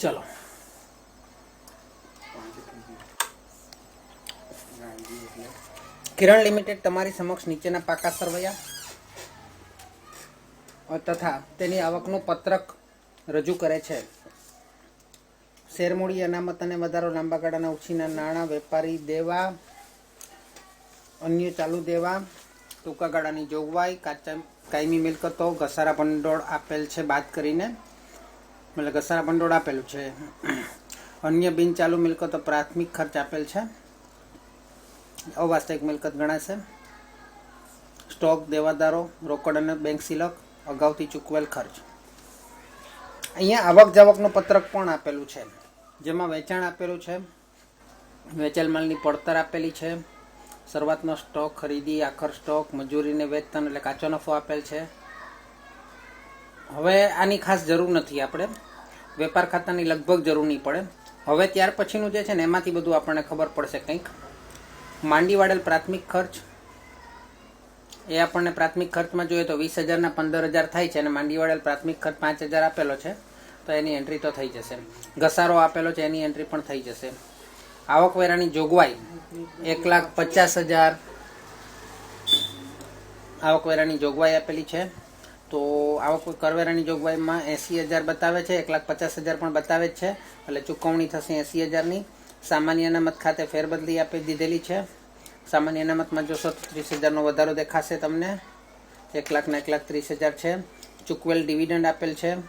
चलो किरण लिमिटेड तमारी समक्ष नीचेना पाका सरवैया तथा तेनी आवकनो पत्रक रजू करे छे। शेरमूडी अनामत अने वधारो लांबा गाळाना उछीना नाणां वेपारी देवा अन्य चालू देवा टूंका गाळानी जोगवाई कायमी मिलकतो घसारा भंडोळ आपेल छे बाद करीने मतलब घसारा भंडोळ आपेલું છે। अन्य बिन चालू मिलकतो प्राथमिक खर्च आपेल छे अवास्तविक मिलकत गणाશે। स्टॉक देवादारो रोकड़ अने बैंक सिलक अगाउथी चूकवेल खर्च। अहींया आवक जावकનું પત્રક પણ આપેલું છે જેમાં વેચાણ આપેલું છે વેચેલ માલની પડતર આપેલી છે શરૂઆતનો સ્ટોક ખરીદી આખર સ્ટોક મજૂરી ને વેતન એટલે કાચો નફો આપેલ છે। હવે આની ખાસ જરૂર નથી આપણે વેપાર ખાતાની લગભગ જરૂર નહીં પડે। હવે ત્યાર પછીનું જે છે ને એમાંથી બધું આપણને ખબર પડશે કંઈક। માંડી વાળેલ પ્રાથમિક ખર્ચ એ આપણને પ્રાથમિક ખર્ચમાં જોઈએ તો 20,000 ના 15,000 થાય છે અને માંડી વાળેલ પ્રાથમિક ખર્ચ 5,000 આપેલો છે તો એની એન્ટ્રી તો થઈ જશે। ઘસારો આપેલો છે એની એન્ટ્રી પણ થઈ જશે। આવકવેરાની જોગવાઈ 1,50,000 આવકવેરાની જોગવાઈ આપેલી છે તો આવક કરવેરાની જોગવાઈમાં 80,000 બતાવે છે 1,50,000 પણ બતાવે જ છે એટલે ચૂકવણી થશે 80,000 ની। सामान्य अनामत खाते फेरबदली आपी दीधेली है। सामान्य अनामत में जो 30,000 नो वधारो देखाशे तमने 1,00,000 ने 1,30,000 है। चूकवेल डिविडंड आपेल है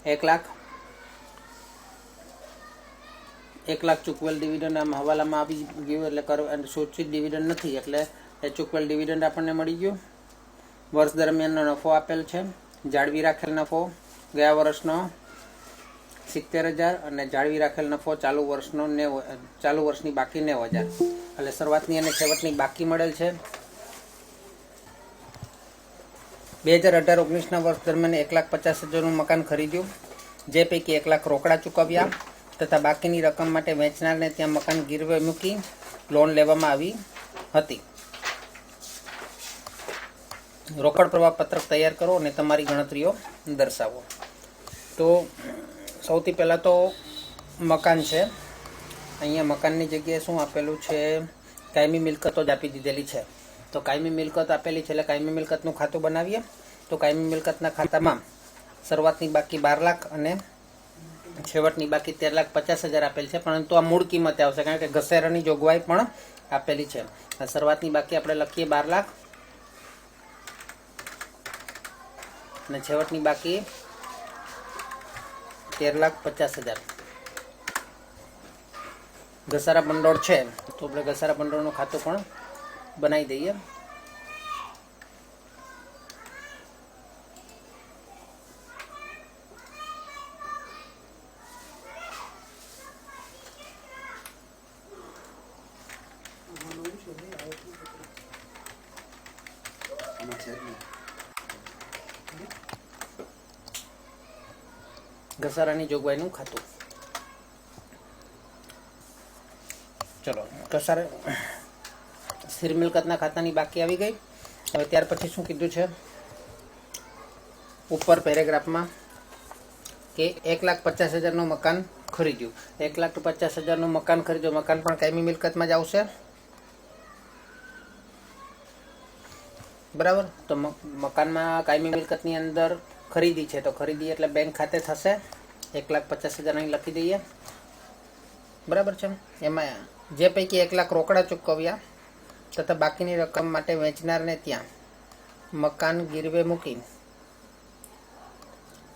1,00,000 चूकवेल डिविडंड आम हवाला में आवी गयुं एटले सूचित डिविडंड नहीं एटले चूकवेल डिविडंड आपने मळी गयुं। वर्ष दरमियान नफो आपेल है जाळवी राखेल नफो गया वर्षनो 70,000 અને જાળવી રાખેલ નફો ચાલુ વર્ષનો 90 ચાલુ વર્ષની બાકી 90,000 એટલે શરૂઆતની અને છેવટની બાકી મળેલ છે। 2018-19 ના વર્ષ દરમિયાન 1,50,000 નું મકાન ખરીદ્યું જે પૈકી 1,00,000 રોકડા ચૂકવ્યા તથા બાકીની રકમ માટે વેચનારને ત્યાં મકાન ગીરવે મૂકી લોન લેવામાં આવી હતી। રોકડ પ્રવાહ પત્રક તૈયાર કરો અને તમારી ગણતરીઓ દર્શાવો। તો સૌથી પહેલાં તો મકાન છે અહીંયા મકાનની જગ્યાએ શું આપેલું છે કાયમી મિલકતો જ આપી દીધેલી છે તો કાયમી મિલકત આપેલી છે એટલે કાયમી મિલકતનું ખાતું બનાવીએ તો કાયમી મિલકતના ખાતામાં શરૂઆતની બાકી 12 લાખ અને છેવટની બાકી 13,50,000 આપેલ છે પરંતુ આ મૂળ કિંમતે આવશે કારણ કે ઘસારાની જોગવાઈ પણ આપેલી છે। શરૂઆતની બાકી આપણે લખીએ 12 લાખ અને છેવટની બાકી 13,50,000। घसारा भंडोळ है तो अपने घसारा भंडोळ खातु पण बनाई दईए। घसारानी जोगवाईનું ખાતું चलो घसारा स्थिर मिलकतना खातानी बाकी આવી ગઈ। હવે ત્યાર પછી શું કીધું છે ઉપર પેરેગ્રાફમાં કે 1,50,000 નું મકાન ખરીદ્યું 1,50,000 નું મકાન ખરીદ્યું મકાન પણ કાયમી મિલકતમાં જ આવશે बराबर। तो मकान में कायमी मिलकत नी अंदर खरीदी है तो खरीदी एटले बैंक खाते थशे 1,50,000 अहीं लखी दईए बराबर है। एमां जे पैकी 1,00,000 रोकड़ा चूकव्या तथा बाकीनी रकम माटे वेचनारने त्यां मकान गिरवे मूकी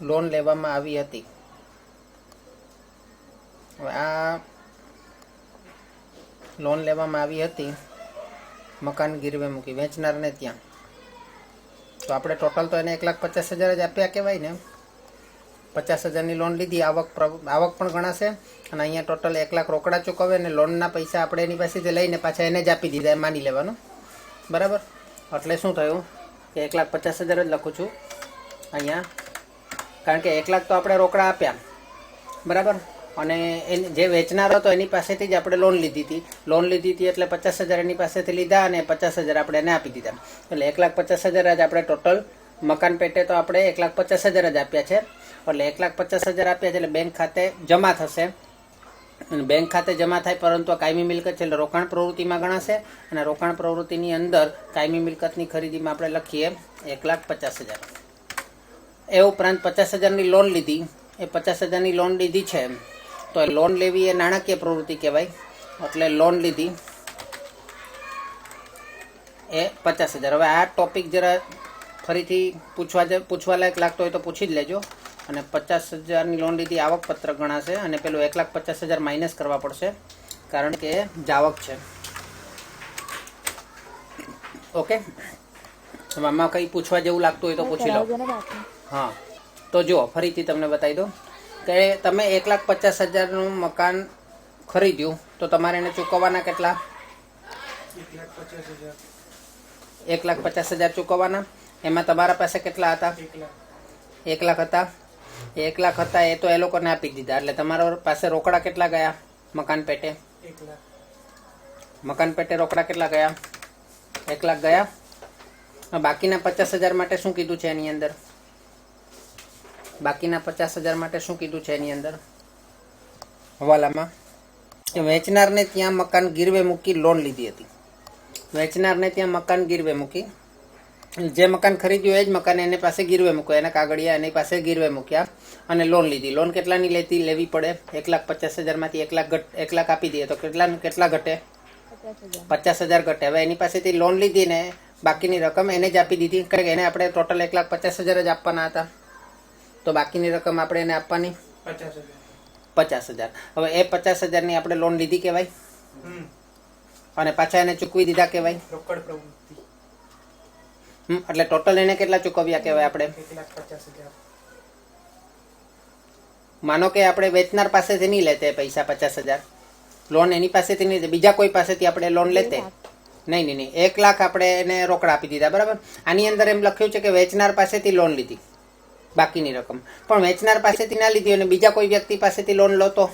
लोन लेवामां आवी हती। आ लोन लेवामां आवी हती मकान गिरवे मूकी वेचनारने त्यां तो आपणे टोटल तो एने 1,50,000 ज आप्या कहेवाय ने। 50,000 लोन लीधी आवक पण गणाशे अने अहींया टोटल 1,00,000 रोकड़ा चूकवे ने लोनना पैसा आपणे एनी पासेथी लईने पाछा एने ज आपी दीधा मानी लेवानुं बराबर। એટલે શું થયું કે 1,50,000 જ લખું છું અહીંયા કારણ કે 1,00,000 તો આપણે રોકડા આપ્યા બરાબર અને જે વેચનાર હતો એની પાસેથી જ આપણે લોન લીધી હતી એટલે 50,000 એની પાસેથી લીધા અને 50,000 આપણે એને આપી દીધા. એટલે 1,50,000 જ આપણે ટોટલ મકાન પેટે તો આપણે 1,50,000 જ આપ્યા છે. એટલે 1,50,000 આપ્યા છે એટલે બેંક ખાતે જમા થશે. અને બેંક ખાતે જમા થાય, પરંતુ આ કાયમી મિલકત છે એટલે રોકાણ પ્રવૃત્તિમાં ગણાશે. અને રોકાણ પ્રવૃત્તિની અંદર કાયમી મિલકતની ખરીદીમાં આપણે લખીએ 1,50,000. એ ઉપરાંત 50,000ની લોન લીધી. એ 50,000ની લોન લીધી છે તો એ લોન લેવી એ નાણાકીય પ્રવૃત્તિ કહેવાય. એટલે લોન લીધી એ 50,000. હવે આ ટોપિક જરા ફરીથી પૂછવા લાયક લાગતો હોય તો પૂછી જ લેજો. અને 50,000ની લોન લીધી આવક પત્રક ગણાશે. અને પેલું 1,50,000 માઇનસ કરવા પડશે કારણ કે જાવક છે. ઓકે, આમાં કંઈ પૂછવા જેવું લાગતું હોય તો પૂછી લો. હા, તો જુઓ ફરીથી તમને બતાવી દો કે તમે 1,50,000નું મકાન ખરીદ્યું તો તમારે એને ચૂકવવાના કેટલા? 1,50,000 ચૂકવવાના. એમાં તમારા પાસે કેટલા હતા? 1 લાખ હતા. 1 લાખ હતા એ તો એ લોકોને આપી દીધા. એટલે તમારા પાસે રોકડા કેટલા ગયા મકાન પેટે? 1 લાખ. મકાન પેટે રોકડા કેટલા ગયા? 1 લાખ ગયા. બાકીના 50,000 માટે શું કીધું છે એની અંદર? બાકીના 50,000 માટે શું કીધું છે એની અંદર હવાલામાં? કે વેચનારને ત્યાં મકાન ગીરવે મૂકી લોન લીધી હતી. વેચનારને ત્યાં મકાન ગીરવે મૂકી, જે મકાન ખરીદ્યું એ જ મકાન એની પાસે ગીરવે મૂક્યો, એના કાગળિયા એની પાસે ગીરવે મૂક્યા અને લોન લીધી. લોન કેટલાની લેવી પડે? 1,50,000માંથી 1 લાખ આપી દઈએ તો કેટલા ઘટે? 50,000 ઘટે. હવે એની પાસેથી લોન લીધી ને બાકીની રકમ એને જ આપી દીધી, કારણ કે એને આપણે ટોટલ 1,50,000 જ આપવાના હતા. તો બાકીની રકમ આપણે એને આપવાની 50,000. હવે એ 50,000ની આપણે લોન લીધી કહેવાય અને પાછા એને ચૂકવી દીધા કહેવાય. રોકડ પ્રવૃત્તિ. એટલે ટોટલ એને કેટલા ચૂકવ્યા કહેવાય આપણે? 1,50,000. માનો કે આપણે વેચનાર પાસેથી નહીં લેતે પૈસા 50,000, લોન એની પાસેથી નહીં, બીજા કોઈ પાસેથી આપણે લોન લેતે. નહીં, 1 લાખ આપણે એને રોકડા આપી દીધા, બરાબર. આની અંદર એમ લખ્યું છે કે વેચનાર પાસેથી લોન લીધી બાકીની રકમ, પણ વેચનાર પાસેથી ના લીધી અને બીજા કોઈ વ્યક્તિ પાસેથી લોન લો તો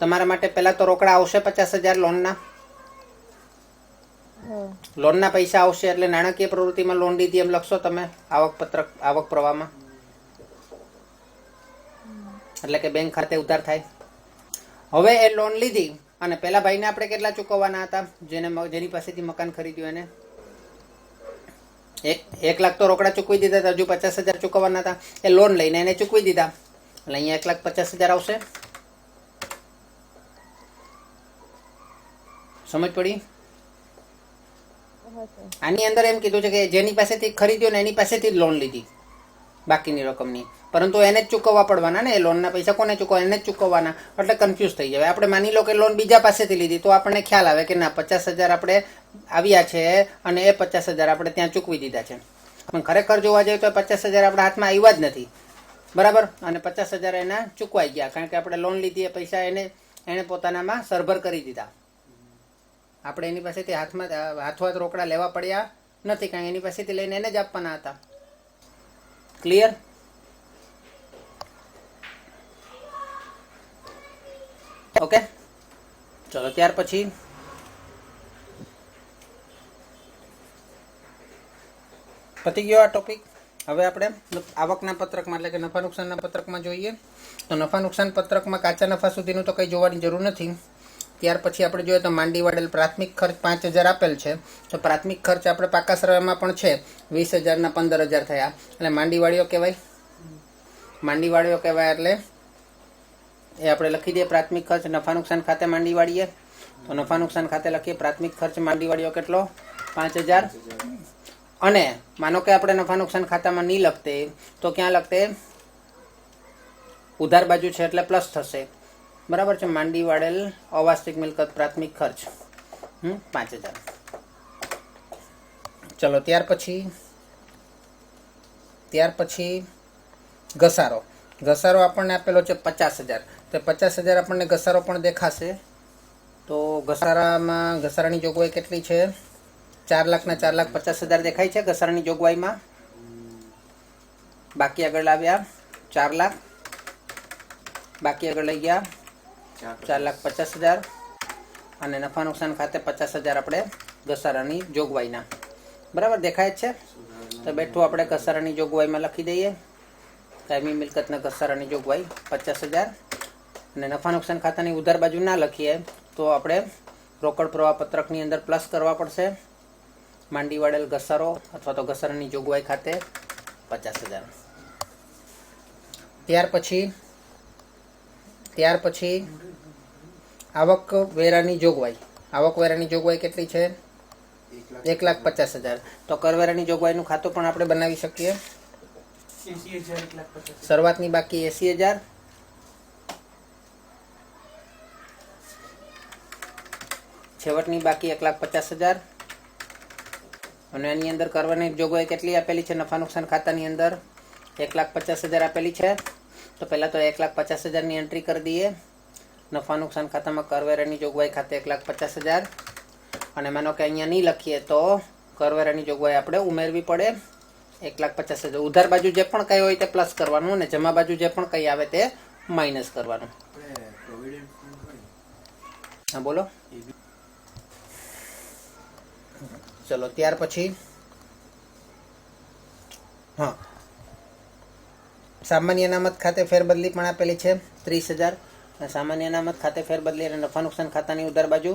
તમારા માટે પહેલા તો રોકડા આવશે 50,000 લોનના. લોનના પૈસા આવશે એટલે નાણાકીય પ્રવૃત્તિમાં લોન લીધી એમ લખશો તમે આવક પ્રવાહમાં. એટલે કે બેંક ખાતે ઉધાર થાય. હવે એ લોન લીધી અને પેલા ભાઈને આપણે કેટલા ચૂકવવાના હતા? જેની પાસેથી મકાન ખરીદ્યું એને 1 લાખ તો રોકડા ચૂકવી દીધા હતા, હજુ 50,000 ચૂકવવાના હતા. એ લોન લઈને એને ચૂકવી દીધા એટલે અહીંયા 1,50,000 આવશે. સમજ પડી? આની અંદર એમ કીધું છે કે જેની પાસેથી ખરીદ્યો ને એની પાસેથી જ લોન લીધી બાકીની રકમની, પરંતુ એને જ ચૂકવવા પડવાના ને. એ લોનના પૈસા કોને ચૂકવવા? એને જ ચૂકવવાના. એટલે કન્ફ્યુઝ થઈ જાય. આપણે માની લો કે લોન બીજા પાસેથી લીધી તો આપણને ખ્યાલ આવે કે ના 50,000 આપણે આવ્યા છે અને એ 50,000 આપણે ત્યાં ચૂકવી દીધા છે. પણ ખરેખર જોવા જઈએ તો 50,000 આપણા હાથમાં આવ્યા જ નથી, બરાબર. અને 50,000 એના ચૂકવાઈ ગયા કારણ કે આપણે લોન લીધી એ પૈસા એને પોતાનામાં સરભર કરી દીધા. આપણે એની પાસેથી હાથોહાથ રોકડા લેવા પડ્યા નથી, કારણ કે એની પાસેથી લઈને એને જ આપવાના હતા. ક્લિયર? ઓકે, ચલો ત્યાર પછી પતી ગયો આ ટોપિક. હવે આપણે આવકના પત્રકમાં એટલે કે નફા નુકસાનના પત્રકમાં જોઈએ. તો નફા નુકસાન પત્રકમાં કાચા નફા સુધીનું તો કંઈ જોવાની જરૂર નથી. ત્યાર પછી આપણે જોઈએ તો માંડી વાળેલ પ્રાથમિક ખર્ચ 5,000 આપેલ છે. તો પ્રાથમિક ખર્ચ આપણે પાકા સરવાળામાં પણ છે 20,000ના 15,000 થયા એટલે માંડીવાળીઓ કહેવાય. માંડીવાળીઓ કહેવાય એટલે એ આપણે લખી દઈએ પ્રાથમિક ખર્ચ નફા નુકસાન ખાતે માંડીવાળીએ. તો નફા નુકસાન ખાતે લખીએ પ્રાથમિક ખર્ચ માંડીવાળીઓ કેટલો? 5,000. અને માનો કે આપણે નફા નુકસાન ખાતામાં નહીં લખતે તો ક્યાં લખતે? ઉધાર બાજુ છે એટલે પ્લસ થશે, બરાબર છે. માંડી વાળેલ અવાસ્તવિક મિલકત પ્રાથમિક ખર્ચ 5,000. ચલો ત્યાર પછી ઘસારો. ઘસારો આપણને આપેલો છે 50,000. તો 50,000 આપણને ઘસારો પણ દેખાશે. તો ઘસારાની જોગવાઈ કેટલી છે? 4,00,000ના 4,50,000 દેખાય છે ઘસારાની જોગવાઈમાં. બાકી આગળ આવ્યા 4,00,000. બાકી આગળ લઈ ગયા 4,50,000 અને નફા નુકસાન ખાતે 50,000 આપણે ઘસારાની જોગવાઈના. બરાબર દેખાય જ છે. તો બેઠું આપણે ઘસારાની જોગવાઈમાં લખી દઈએ. કાયમી મિલકતના ઘસારાની જોગવાઈ 50,000 અને નફા નુકસાન ખાતાની ઉધાર બાજુ ના લખીએ તો આપણે રોકડ પ્રવાહ પત્રકની અંદર પ્લસ કરવા પડશે. માંડી વાળેલ ઘસારો અથવા તો ઘસારાની જોગવાઈ ખાતે 50,000. ત્યાર પછી આવક વેરાની જોગવાઈ. આવક વેરાની જોગવાઈ કેટલી છે? 1,50,000. તો કરવેરાની જોગવાઈનું ખાતું પણ આપણે બનાવી શકીએ. શરૂઆતની બાકી 80,000, છેવટની બાકી 1,50,000 અને આની અંદર કરવાની જોગવાઈ કેટલી આપેલી છે? નફા નુકસાન ખાતાની અંદર 1,50,000 આપેલી છે. તો પહેલાં તો 1,50,000ની એન્ટ્રી કરી દઈએ. નફા નુકસાન ખાતામાં કરવેરાની જોગવાઈ ખાતે 1,50,000 અને માનો કે અહીંયા નહીં લખીએ તો કરવેરાની જોગવાઈ આપણે ઉમેરવી પડે 1,50,000. ઉધાર બાજુ જે પણ કંઈ હોય તે પ્લસ કરવાનું અને જમા બાજુ જે પણ કંઈ આવે તે માઇનસ કરવાનું. હા બોલો. ચલો ત્યાર પછી હા સામાન્ય અનામત ખાતે ફેરબદલી પણ આપેલી છે 30,000. સામાન્ય અનામત ખાતે ફેરબદલી અને નફા નુકસાન ખાતાની ઉધાર બાજુ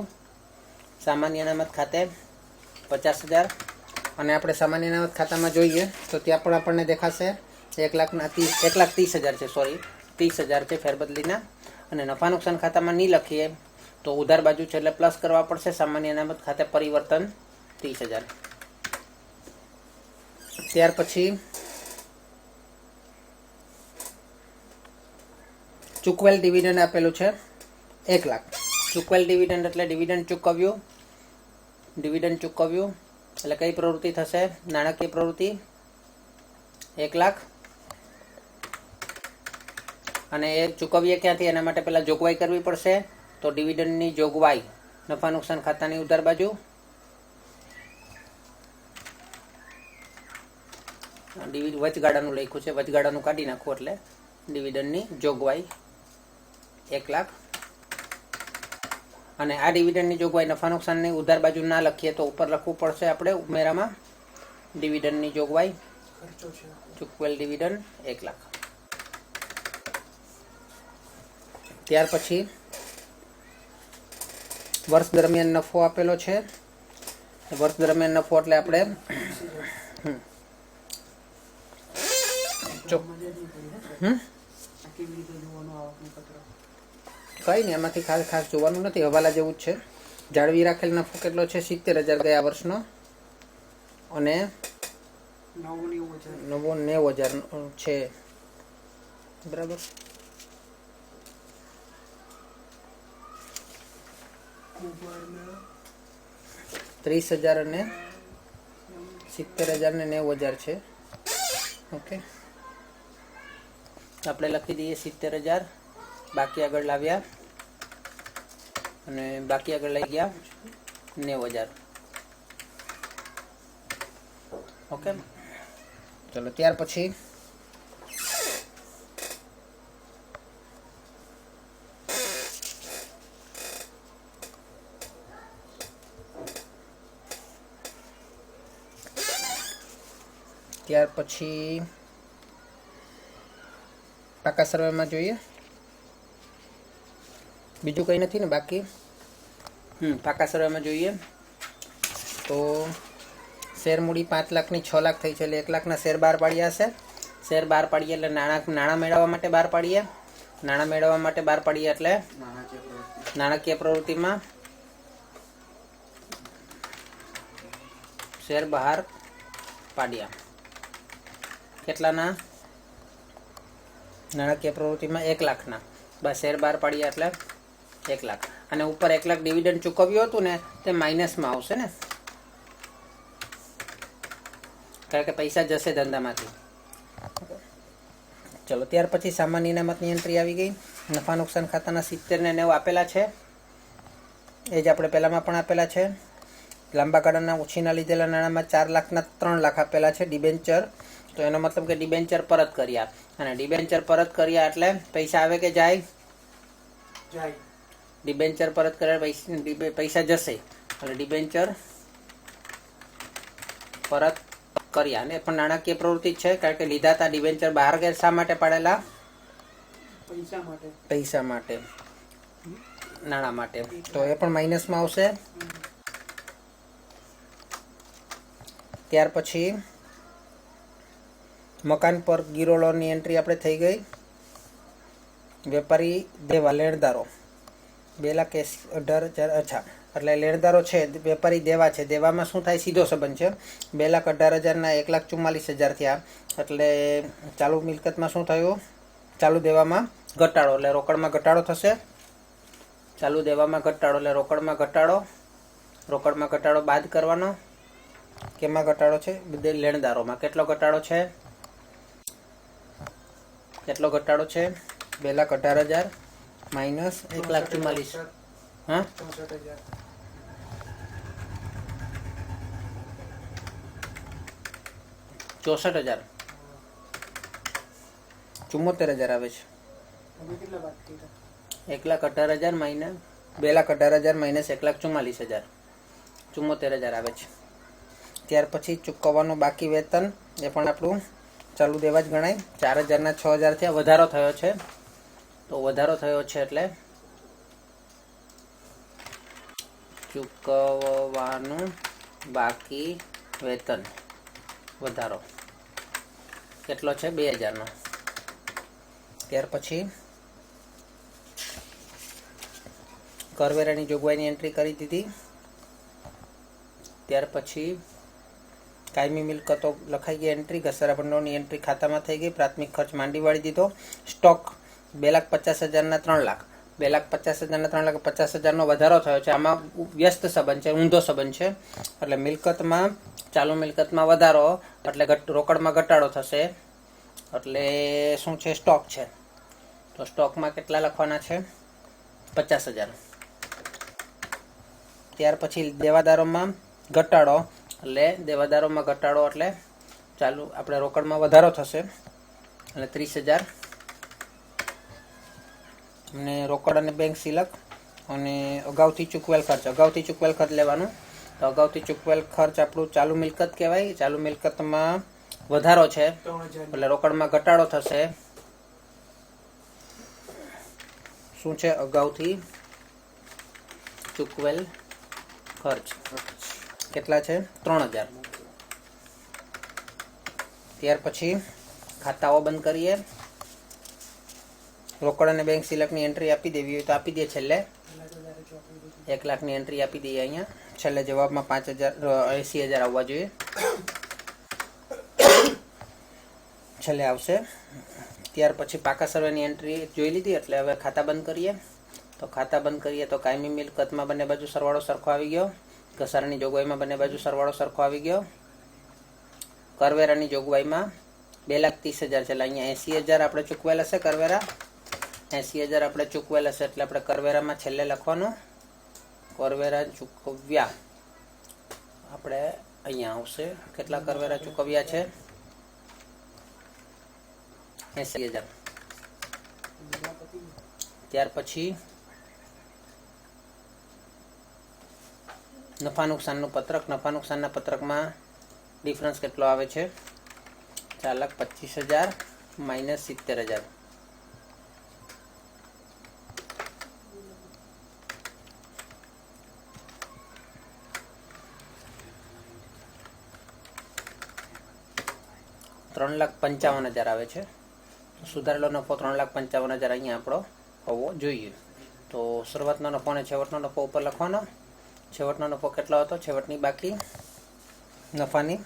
સામાન્ય અનામત ખાતે 50,000 અને આપણે સામાન્ય અનામત ખાતામાં જોઈએ તો ત્યાં પણ આપણને દેખાશે 1,30,000 છે. સોરી 30,000 છે ફેરબદલીના અને નફા નુકસાન ખાતામાં નહીં લખીએ તો ઉધાર બાજુ છે એટલે પ્લસ કરવા પડશે. સામાન્ય અનામત ખાતે પરિવર્તન 30,000. ત્યાર પછી ચૂકવેલ ડિવિડન્ડ આપેલું છે 1,00,000. ચૂકવેલ ડિવિડન્ડ એટલે ડિવિડન્ડ ચૂકવ્યું. ડિવિડન્ડ ચૂકવ્યું એટલે કઈ પ્રવૃત્તિ થશે? નાણાકીય પ્રવૃત્તિ 1,00,000 અને એ ચૂકવીએ ક્યાંથી? એના માટે પહેલાં જોગવાઈ કરવી પડશે. તો ડિવિડન્ડની જોગવાઈ નફા નુકસાન ખાતાની ઉધાર બાજુ વચગાળાનું લખ્યું છે, વચગાળાનું કાઢી નાખવું એટલે ડિવિડન્ડની જોગવાઈ 1,00,000 અને આ ડિવિડન્ડની જોગવાઈ નફા નુકસાનની ઉધાર બાજુ ના લખીએ તો ઉપર લખવું પડશે આપણે ઉમેરામાં ડિવિડન્ડની જોગવાઈ ચૂકવેલ ડિવિડન્ડ 1,00,000. ત્યાર પછી વર્ષ દરમિયાન નફો આપેલો છે. વર્ષ દરમિયાન નફો એટલે આપણે કઈ નહીં, એમાંથી ખાસ જોવાનું નથી, હવાલા જેવું જ છે. જાળવી રાખેલ નફો કેટલો છે? 70,000 ગયા વર્ષનો અને 90,000 છે. બરાબર. $30,000 અને 70,000 ને 90,000 છે. ઓકે આપણે લખી દઈએ 70,000. બાકી આગળ લાવ્યા અને બાકી આગળ લઈ ગયા 90,000. ઓકે ચલો ત્યાર પછી પાકા સર્વેમાં જોઈએ. બીજું કંઈ નથી ને બાકી? પાકા સર્વેમાં જોઈએ તો શેર મૂડી 5,00,000ની 6,00,000 થઈ છે એટલે 1,00,000ના શેર બહાર પાડ્યા હશે. શેર બહાર પાડીએ એટલે નાણાં મેળવવા માટે બહાર પાડીએ. નાણાં મેળવવા માટે બહાર પાડીએ એટલે નાણાકીય પ્રવૃત્તિમાં શેર બહાર પાડ્યા. કેટલાના? નાણાકીય પ્રવૃત્તિમાં 1,00,000ના બસ શેર બહાર પાડ્યા એટલે 1,00,000 અને ઉપર 1,00,000 ડિવિડન્ડ ચૂકવ્યું હતું ને તે માઇનસમાં આવશે ને, કારણ કે પૈસા જશે ધંધામાંથી. ચલો ત્યાર પછી સામાન્ય અનામતની એન્ટ્રી આવી ગઈ. નફા નુકસાન ખાતાના 70 ને 90 આપેલા છે, એ જ આપણે પહેલામાં પણ આપેલા છે. લાંબા ગાળાના ઉછીના લીધેલા નાણાંમાં 4,00,000ના 3,00,000 આપેલા છે. ડિબેન્ચર તો એનો મતલબ કે ડિબેન્ચર પરત કર્યા, અને ડિબેન્ચર પરત કર્યા એટલે પૈસા આવે કે જાય? ડિબેન્ચર પરત કર્યા પૈસા જશે, એટલે ડિબેન્ચર પરત કર્યા. અને પણ નાણાકીય પ્રવૃત્તિ છે, કારણ કે લીધા હતા ડિબેન્ચર બહાર ગયા શા માટે પાડેલા? પૈસા માટે, નાણાં માટે. તો એ પણ માઇનસમાં આવશે. ત્યાર પછી મકાન પર ગીરો લોનની એન્ટ્રી આપણે થઈ ગઈ. વેપારી દેવા લેણદારો 2,18,000. અચ્છા, એટલે લેણદારો છે, વેપારી દેવા છે. દેવામાં શું થાય? સીધો સંબંધ છે. 2,18,000 ના 1,44,000 થયા, એટલે ચાલુ મિલકતમાં શું થયું? ચાલુ દેવામાં ઘટાડો, એટલે રોકડમાં ઘટાડો થશે. ચાલુ દેવામાં ઘટાડો એટલે રોકડમાં ઘટાડો. રોકડમાં ઘટાડો બાદ કરવાનો. કેમાં ઘટાડો છે? લેણદારોમાં. કેટલો ઘટાડો છે? કેટલો ઘટાડો છે? 2,18,000 માઇનસ 1,44,000. હા, 64,000. 74,000 આવે છે. 1,18,000 માઇનસ 2,18,000 માઇનસ 1,44,000, 74,000 આવે છે. ત્યાર પછી ચૂકવવાનું બાકી વેતન, એ પણ આપણું ચાલુ દેવા જ ગણાય. 4,000 ના 6,000 થયા. વધારો થયો છે, તો વધારો થયો છે એટલે ચૂકવવાનું બાકી વેતન વધારો કેટલો છે? 2,000 નો. ત્યાર પછી કરવેરાની જોગવાઈની એન્ટ્રી કરી દીધી. ત્યાર પછી કાયમી મિલકતો લખાઈ ગઈ એન્ટ્રી. ઘસારા ભંડોળની એન્ટ્રી ખાતામાં થઈ ગઈ. પ્રાથમિક ખર્ચ માંડી વાળી દીધો. સ્ટોક 2,50,000 ના 3 લાખ. 2,50,000 ના 3 લાખ, 50,000 નો વધારો થયો છે. આમાં વ્યસ્ત સંબંધ છે, ઊંધો સંબંધ છે. એટલે મિલકતમાં, ચાલુ મિલકતમાં વધારો એટલે રોકડમાં ઘટાડો થશે. એટલે શું છે? સ્ટોક છે. તો સ્ટોકમાં કેટલા લખવાના છે? 50,000. ત્યાર પછી દેવાદારોમાં ઘટાડો, એટલે દેવાદારોમાં ઘટાડો એટલે ચાલુ આપણે રોકડમાં વધારો થશે, એટલે 30,000. અને રોકડ અને બેંક સિલક અને અગાઉથી ચૂકવેલ ખર્ચ. અગાઉથી ચૂકવેલ ખર્ચ લેવાનું. તો અગાઉથી ચૂકવેલ ખર્ચ આપણું ચાલુ મિલકત કહેવાય. ચાલુ મિલકતમાં વધારો છે, એટલે રોકડમાં ઘટાડો થશે. શું છે? અગાઉથી ચૂકવેલ ખર્ચ કેટલા છે? 3,000. ત્યાર પછી ખાતાઓ બંધ કરીએ. રોકડ અને બેંક સિલકની એન્ટ્રી આપી દેવી હોય તો આપી દે. છેલ્લે 1 લાખની એન્ટ્રી આપી દઈએ. અહીંયા છેલ્લે જવાબમાં 80,000 આવવા જોઈએ. છેલ્લે આવશે. ત્યાર પછી પાકા સર્વેની એન્ટ્રી જોઈ લીધી, એટલે હવે ખાતા બંધ કરીએ. તો ખાતા બંધ કરીએ તો કાયમી મિલકતમાં બંને બાજુ સરવાળો સરખો આવી ગયો. ઘસારાની જોગવાઈમાં બંને બાજુ સરવાળો સરખો આવી ગયો. કરવેરાની જોગવાઈમાં 2,30,000 છે, એટલે અહીંયા 80,000 આપણે ચૂકવેલ હશે. કરવેરા 80,000 આપણે ચૂકવેલ હશે, એટલે આપણે કરવેરામાં છેલ્લે લખવાનું કરવેરા ચૂકવ્યા. આપણે અહીંયા આવશે કેટલા કરવેરા ચૂકવ્યા છે? 80,000. ત્યાર પછી નફા નુકસાનનું પત્રક. નફા નુકસાનના પત્રકમાં ડિફરન્સ કેટલો આવે છે? 4,25,000 માઇનસ 70,000. $3,55,000 આવે છે. સુધારેલો નફો 3,55,000 અહીંયા આપણો હોવો જોઈએ. તો શરૂઆતનો નફો અને છેવટનો નફો ઉપર લખવાનો. છેવટનો નફો કેટલો હતો? છેવટની બાકી નફાની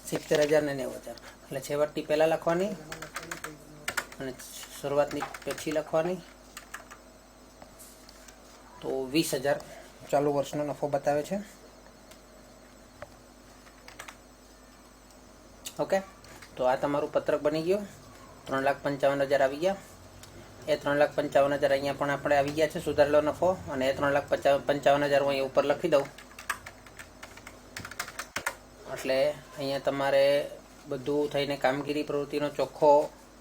70,000 ને 90,000. એટલે છેવટની પહેલાં લખવાની અને શરૂઆતની પછી લખવાની. તો 20,000 ચાલુ વર્ષનો નફો બતાવે છે. ઓકે, તો આ તમારું પત્રક બની ગયું. 3,55,000 આવી ગયા. એ 3,55,000 અહીંયા પણ આપણે આવી ગયા છે સુધારેલો નફો, અને એ 3,55,000 હું અહીંયા ઉપર લખી દઉં. એટલે એટલે અહીંયા તમારે બધું થઈને કામગીરી પ્રવૃત્તિનો ચોખ્ખો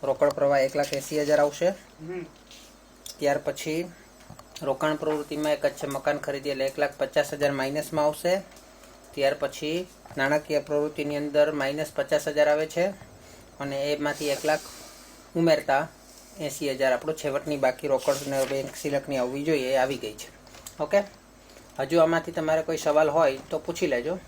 રોકડ પ્રવાહ 1,80,000 આવશે. ત્યાર પછી રોકાણ પ્રવૃત્તિમાં એક જ છે મકાન ખરીદી એટલે 1,50,000 માઇનસમાં આવશે. ત્યાર પછી નાણાકીય પ્રવૃત્તિની અંદર -50,000 આવે છે અને એમાંથી 1,00,000 ઉમેરતા 80,000 આપણું છેવટની બાકી રોકડ ને બેંક સિલકની આવવી જોઈએ એ આવી ગઈ છે. ઓકે, હજુ આમાંથી તમારે કોઈ સવાલ હોય તો પૂછી લેજો.